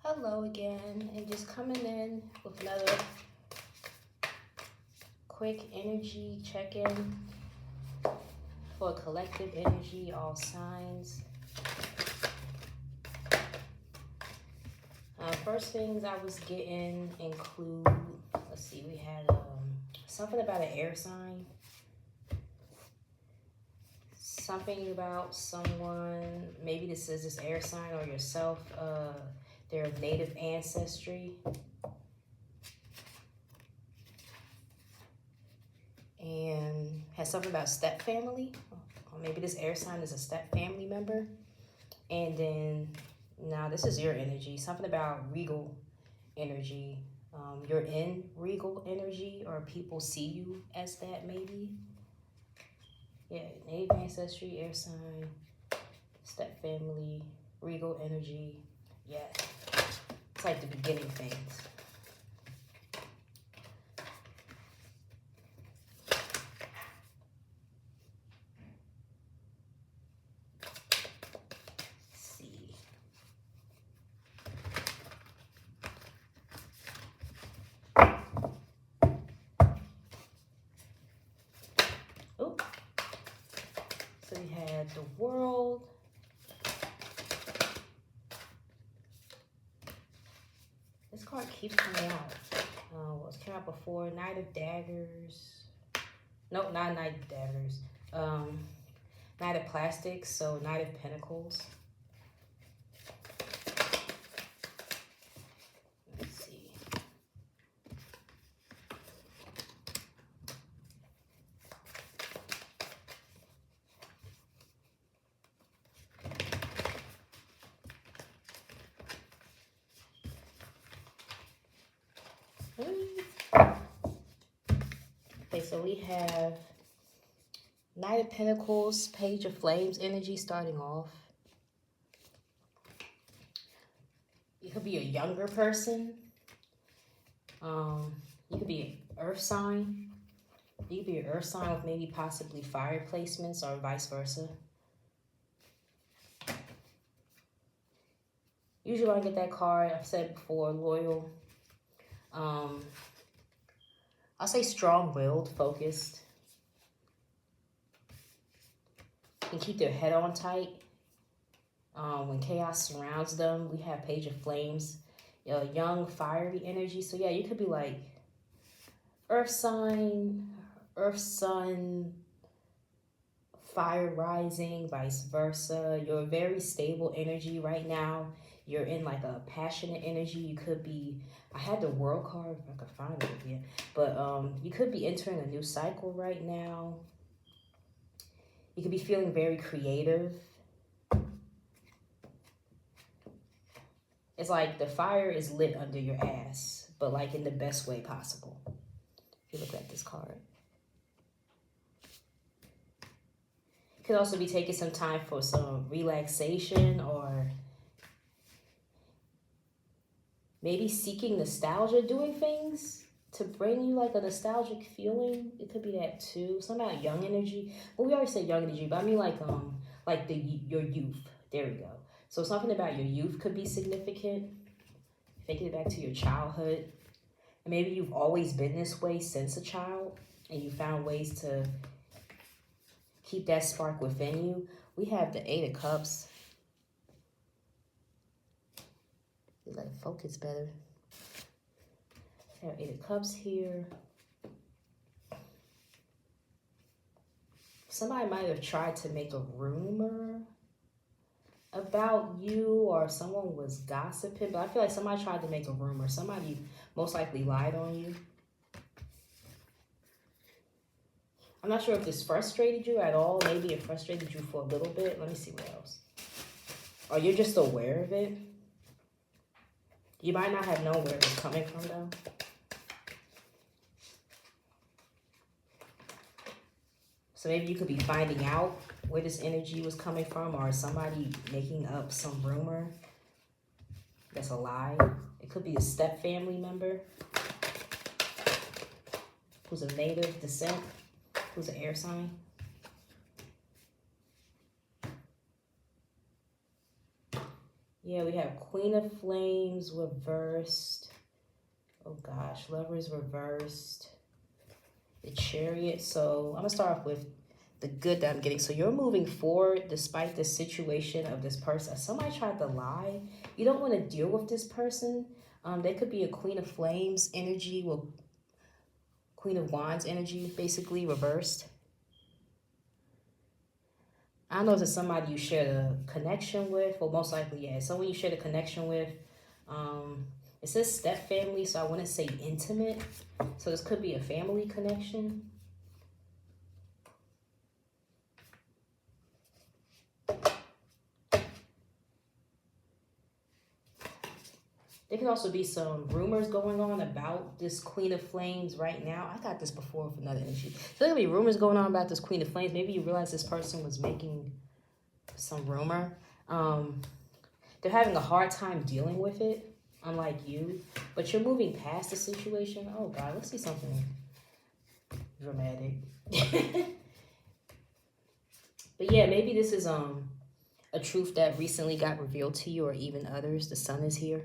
Hello again, and just coming in with another quick energy check-in for collective energy, all signs. First things I was getting include, let's see, we had something about an air sign, something about someone, maybe this is this air sign or yourself, their native ancestry. And has something about step family, or maybe this air sign is a step family member. And then now this is your energy, something about regal energy. You're in regal energy, or people see you as that, maybe. Yeah, native ancestry, air sign, step family, regal energy. Yeah, it's like the beginning things. So we had the world. This card keeps coming out. What's came out before? Knight of Daggers. Nope, not Knight of Daggers. Knight of Plastics, so Knight of Pentacles. Let's see. Okay, so we have Knight of Pentacles, Page of Flames energy starting off. You could be a younger person. You could be an earth sign. You could be an earth sign with maybe possibly fire placements or vice versa. Usually when I get that card, I've said before, loyal. I'll say strong-willed, focused. Can keep their head on tight. When chaos surrounds them, we have Page of Flames, young, fiery energy. So yeah, you could be like earth sign, earth sun, fire rising, vice versa. You're very stable energy right now. You're in like a passionate energy. You could be, I had the world card, if I could find it again. But you could be entering a new cycle right now. You could be feeling very creative. It's like the fire is lit under your ass, but like in the best way possible. If you look at this card. You could also be taking some time for some relaxation, or maybe seeking nostalgia, doing things to bring you like a nostalgic feeling. It could be that too. Something about young energy. Well, we already said young energy, but I mean like your youth. There we go. So something about your youth could be significant. Thinking back to your childhood. And maybe you've always been this way since a child, and you found ways to keep that spark within you. We have the 8 of Cups. Let it focus better. We have 8 of Cups here. Somebody might have tried to make a rumor about you, or someone was gossiping, but I feel like somebody tried to make a rumor. Somebody most likely lied on you. I'm not sure if this frustrated you at all. Maybe it frustrated you for a little bit. Let me see what else. Or you're just aware of it. You might not have known where it was coming from, though. So maybe you could be finding out where this energy was coming from, or somebody making up some rumor that's a lie. It could be a step family member who's of native descent, who's an air sign. Yeah, we have Queen of Flames reversed. Oh gosh, Lovers reversed. The Chariot. So I'm gonna start off with the good that I'm getting. So you're moving forward despite the situation of this person. Somebody tried to lie. You don't want to deal with this person. They could be a Queen of Flames energy, well, Queen of Wands energy, basically reversed. I don't know if it's somebody you shared a connection with, or most likely, yeah, someone you shared a connection with. It says step family, so I wouldn't say intimate. So this could be a family connection. There could also be some rumors going on about this Queen of Flames right now. I got this before with another energy. So there could be rumors going on about this Queen of Flames. Maybe you realize this person was making some rumor. They're having a hard time dealing with it, unlike you. But you're moving past the situation. Oh, God, let's see something dramatic. But yeah, maybe this is a truth that recently got revealed to you or even others. The sun is here.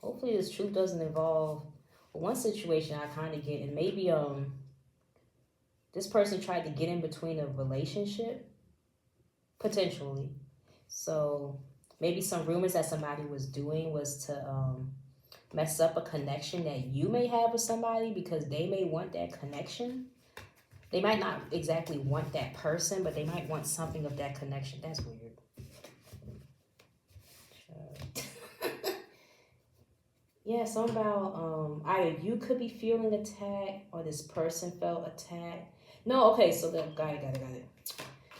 Hopefully this truth doesn't involve one situation I kind of get, and maybe this person tried to get in between a relationship, potentially. So maybe some rumors that somebody was doing was to mess up a connection that you may have with somebody because they may want that connection. They might not exactly want that person, but they might want something of that connection. That's weird. Yeah, something about either you could be feeling attacked or this person felt attacked. No, okay, so got it.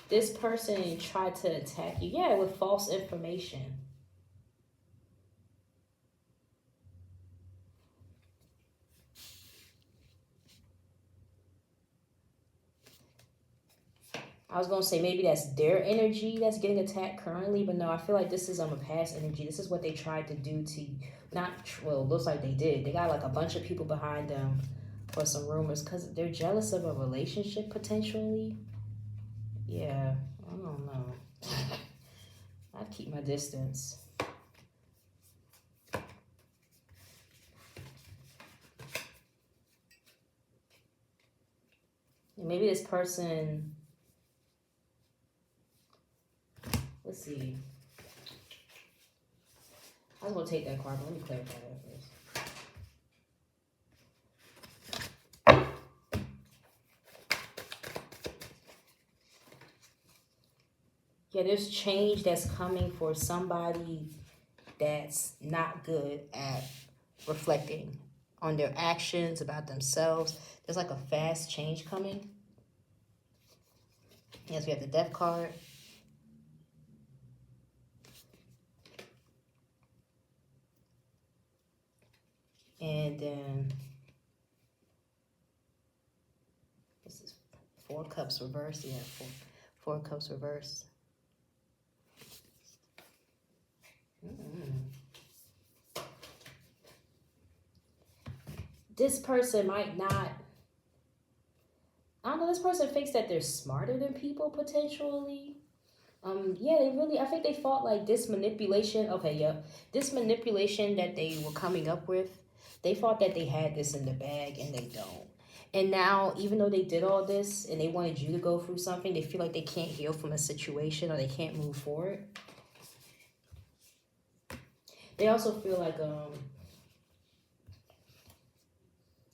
This person tried to attack you, yeah, with false information. I was gonna say maybe that's their energy that's getting attacked currently, but no, I feel like this is a past energy. This is what they tried to do to, not well, looks like they did. They got like a bunch of people behind them for some rumors because they're jealous of a relationship potentially. Yeah, I don't know. I'd keep my distance. Maybe this person, let's see. I was gonna take that card, but let me clarify that first. Yeah, there's change that's coming for somebody that's not good at reflecting on their actions, about themselves. There's like a fast change coming. Yes, we have the Death card. And then this is 4 Cups reversed. Yeah, four Cups reversed. This person might not, I don't know, this person thinks that they're smarter than people potentially. Yeah, they really, I think they fought like this manipulation. Okay, yeah. This manipulation that they were coming up with, they thought that they had this in the bag and they don't. And now, even though they did all this and they wanted you to go through something, they feel like they can't heal from a situation or they can't move forward. They also feel like,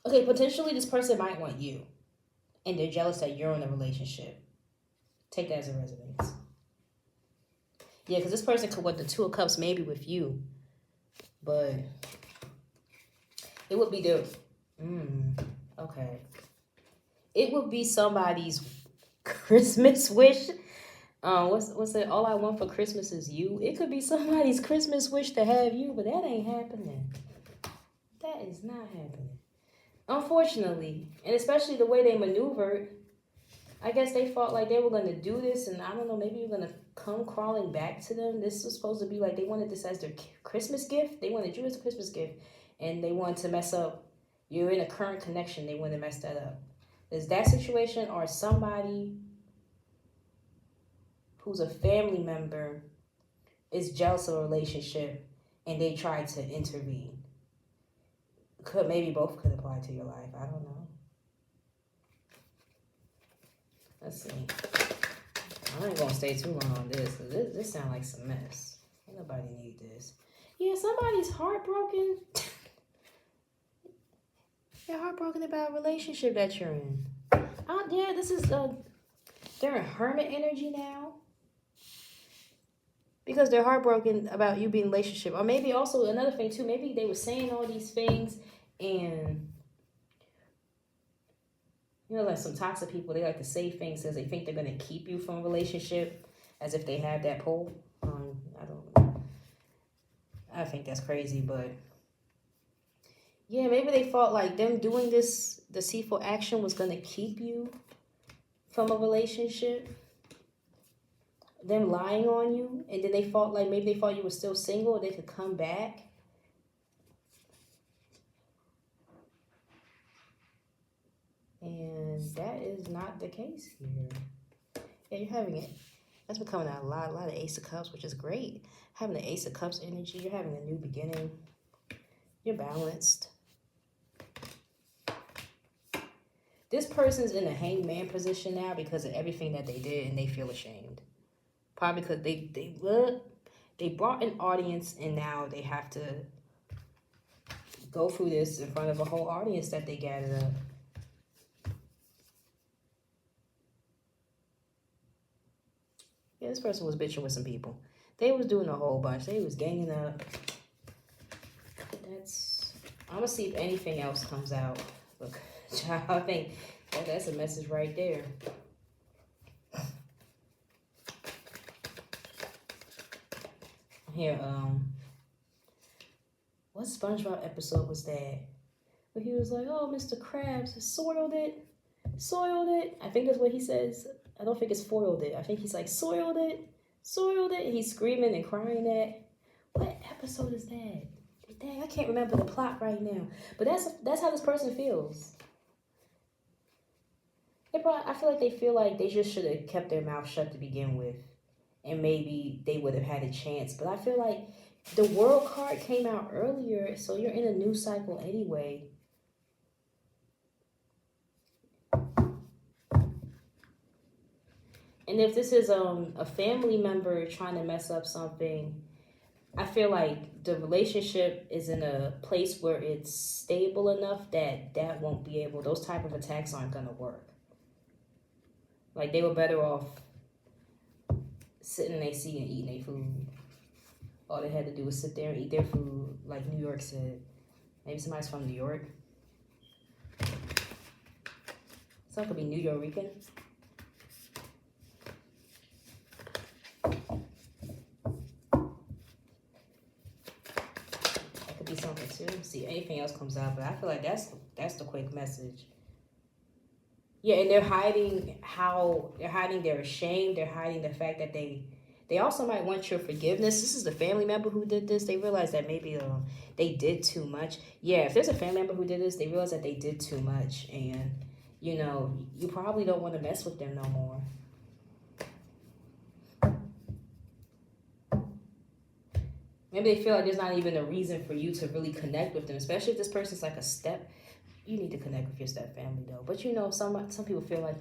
okay, potentially this person might want you and they're jealous that you're in a relationship. Take that as a resonance. Yeah, because this person could want the 2 of Cups maybe with you. But it would be the, okay. It would be somebody's Christmas wish. What's it? All I want for Christmas is you. It could be somebody's Christmas wish to have you, but that ain't happening. That is not happening. Unfortunately. And especially the way they maneuvered. I guess they felt like they were going to do this, and I don't know, maybe you're going to come crawling back to them. This was supposed to be like they wanted this as their Christmas gift. They wanted you as a Christmas gift. and they want to mess up. You're in a current connection, they want to mess that up. Is that situation, or somebody who's a family member is jealous of a relationship and they try to intervene? Maybe both could apply to your life. I don't know. Let's see. I ain't gonna stay too long on this. This sounds like some mess. Ain't nobody need this. Yeah, somebody's heartbroken. They're heartbroken about a relationship that you're in. Yeah, this is they're in hermit energy now. Because they're heartbroken about you being in a relationship. Or maybe also another thing too, maybe they were saying all these things and like some toxic people, they like to say things as they think they're going to keep you from a relationship, as if they have that pull. I think that's crazy, but yeah, maybe they thought like them doing this deceitful action was going to keep you from a relationship. Them lying on you, and then they thought like maybe they thought you were still single, or they could come back. And that is not the case here. Yeah, you're having it. That's becoming a lot of Ace of Cups, which is great. Having the Ace of Cups energy, you're having a new beginning. You're balanced. This person's in a hangman position now because of everything that they did, and they feel ashamed. Probably because they brought an audience, and now they have to go through this in front of a whole audience that they gathered up. Yeah, this person was bitching with some people. They was doing a whole bunch. They was ganging up. I'm going to see if anything else comes out. Look, child, I think that's a message right there. Here, what SpongeBob episode was that? Where he was like, oh, Mr. Krabs soiled it. I think that's what he says. I don't think it's foiled it. I think he's like, soiled it. He's screaming and crying at. What episode is that? Dang, I can't remember the plot right now. But that's how this person feels. I feel like they feel like they just should have kept their mouth shut to begin with. And maybe they would have had a chance. But I feel like the World card came out earlier, so you're in a new cycle anyway. And if this is a family member trying to mess up something, I feel like the relationship is in a place where it's stable enough that won't be able, those type of attacks aren't going to work. Like, they were better off sitting in their seat and eating their food. All they had to do was sit there and eat their food, like New York said. Maybe somebody's from New York. Someone could be New Yorican. That could be something too. See if anything else comes out, but I feel like that's the quick message. Yeah, and they're hiding they're ashamed. They're hiding the fact that they also might want your forgiveness. This is the family member who did this. They realize that maybe they did too much. Yeah, if there's a family member who did this, they realize that they did too much. And, you probably don't want to mess with them no more. Maybe they feel like there's not even a reason for you to really connect with them, especially if this person's like a step. You need to connect with your step family, though. But, some people feel like,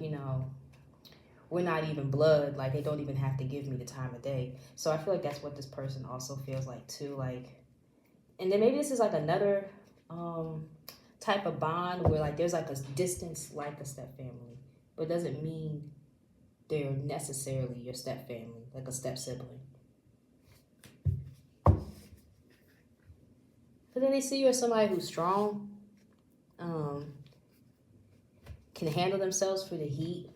we're not even blood. Like, they don't even have to give me the time of day. So I feel like that's what this person also feels like, too. Like, and then maybe this is like another type of bond where, like, there's like a distance like a step family. But it doesn't mean they're necessarily your step family, like a step sibling. But then they see you as somebody who's strong, can handle themselves for the heat.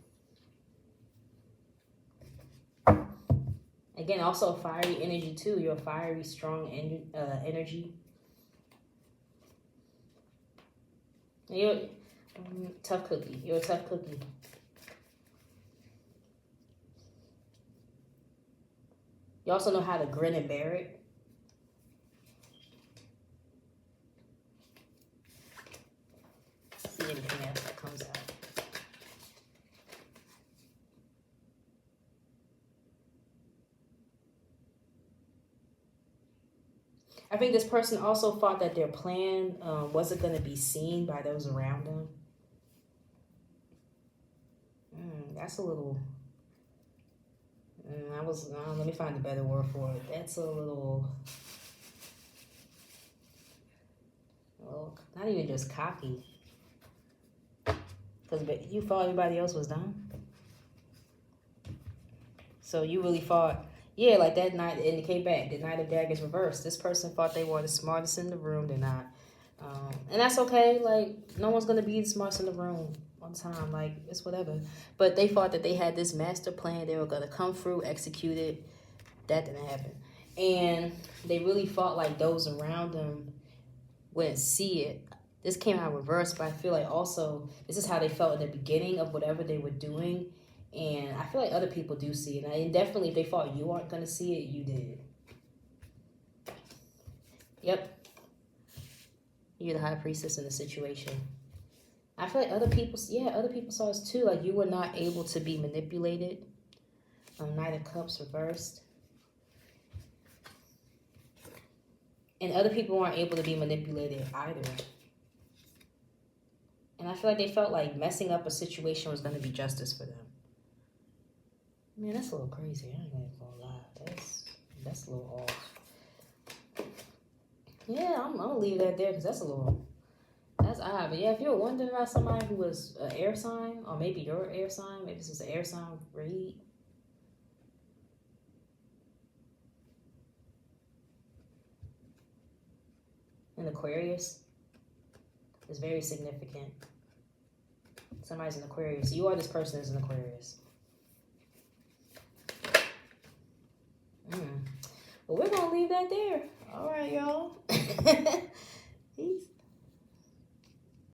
Again, also a fiery energy too. You're a fiery, strong energy. You're tough cookie. You're a tough cookie. You also know how to grin and bear it. see anything else that comes out. I think this person also thought that their plan wasn't going to be seen by those around them. That's a little... let me find a better word for it. That's a little... Well, not even just cocky. Because you thought everybody else was dumb. So you really thought... Yeah, like that night, indicate back, the Knight of Daggers reversed. This person thought they were the smartest in the room. They're not. And that's okay. Like, no one's going to be the smartest in the room on time. Like, it's whatever. But they thought that they had this master plan. They were going to come through, execute it. That didn't happen. And they really thought like those around them wouldn't see it. This came out reversed, but I feel like also this is how they felt in the beginning of whatever they were doing. And I feel like other people do see it. And definitely if they thought you aren't going to see it, you did. Yep. You're the high priestess in the situation. I feel like other people saw us too. Like you were not able to be manipulated. Knight of Cups reversed. And other people weren't able to be manipulated either. And I feel like they felt like messing up a situation was going to be justice for them. Man, that's a little crazy. I ain't gonna lie. That's a little off. Yeah, I'm gonna leave that there because that's odd. But yeah, if you're wondering about somebody who was an air sign, or maybe your air sign, maybe this is an air sign read. An Aquarius is very significant. Somebody's an Aquarius. You or this person is an Aquarius. Well, we're going to leave that there. All right, y'all.